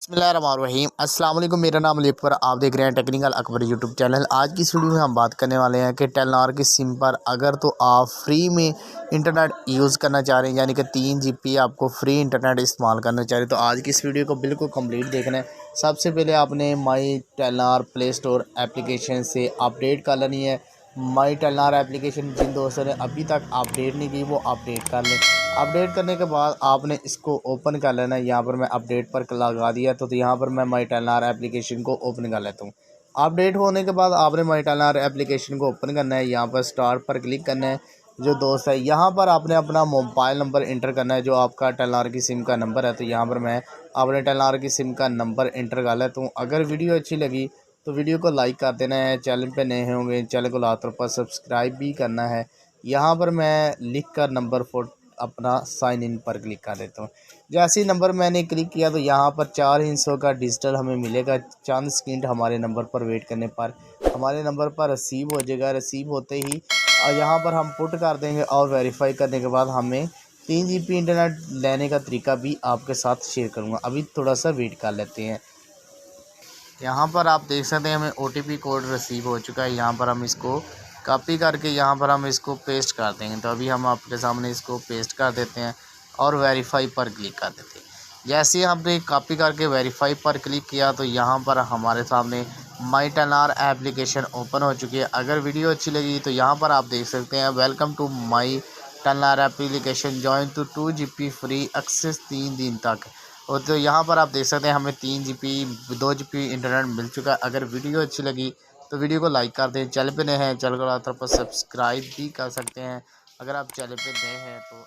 बिस्मिल्लाहिर्रहमानिर्रहीम। अस्सलाम वालेकुम। मेरा नाम अकबर, आप देख रहे हैं टेक्निकल अकबर यूट्यूब चैनल। आज की इस वीडियो में हम बात करने वाले हैं कि टेलनॉर की सिम पर अगर तो आप फ्री में इंटरनेट यूज़ करना चाह रहे हैं, यानी कि 3 GB आपको फ्री इंटरनेट इस्तेमाल करना चाह रहे हैं, तो आज की इस वीडियो को बिल्कुल कंप्लीट देखना है। सबसे पहले आपने माई टेलनॉर प्ले स्टोर एप्लीकेशन से अपडेट कर लेनी है। माई टेलनॉर एप्लीकेशन जिन दोस्तों ने अभी तक अपडेट नहीं की वो अपडेट कर लें। अपडेट करने के बाद आपने इसको ओपन कर लेना है। यहाँ पर मैं अपडेट पर लगा दिया तो यहाँ पर मैं माई टेलनॉर एप्लीकेशन को ओपन कर लेता हूँ। अपडेट होने के बाद आपने माई टेलनॉर एप्लीकेशन को ओपन करना है। यहाँ पर स्टार्ट पर क्लिक करना है। जो दोस्त है यहाँ पर आपने अपना मोबाइल नंबर इंटर करना है, जो आपका टेलनॉर की सिम का नंबर है। तो यहाँ पर मैं अपने टेलनॉर की सिम का नंबर इंटर कर लेता हूँ। अगर वीडियो अच्छी लगी तो वीडियो को लाइक कर देना है। चैनल पे नए होंगे चैनल को लातों पर सब्सक्राइब भी करना है। यहाँ पर मैं लिख कर नंबर अपना साइन इन पर क्लिक कर देता हूँ। जैसे ही नंबर मैंने क्लिक किया तो यहाँ पर 4 हिस्सों का डिजिटल हमें मिलेगा। चंद सेकंड हमारे नंबर पर वेट करने पर हमारे नंबर पर रिसीव हो जाएगा। रिसीव होते ही और यहाँ पर हम पुट कर देंगे और वेरीफाई करने के बाद हमें 3 GB इंटरनेट लेने का तरीका भी आपके साथ शेयर करूँगा। अभी थोड़ा सा वेट कर लेते हैं। यहाँ पर आप देख सकते हैं हमें OTP कोड रिसीव हो चुका है। यहाँ पर हम इसको कॉपी करके यहाँ पर हम इसको पेस्ट कर देंगे। तो अभी हम आपके सामने इसको पेस्ट कर देते हैं और वेरीफाई पर क्लिक कर देते हैं। जैसे ही हमने कॉपी करके वेरीफाई पर क्लिक किया तो यहाँ पर हमारे सामने माई टेलनॉर एप्लीकेशन ओपन हो चुकी है। अगर वीडियो अच्छी लगी तो यहाँ पर आप देख सकते हैं welcome to my Telenor application, join to 2 GB free access 3 दिन तक। और तो यहाँ पर आप देख सकते हैं हमें 3 GB 2 GB इंटरनेट मिल चुका है। अगर वीडियो अच्छी लगी तो वीडियो को लाइक कर दें। चैनल पे नए हैं चैनल को लातों पर सब्सक्राइब भी कर सकते हैं। अगर आप चैनल पे नए हैं तो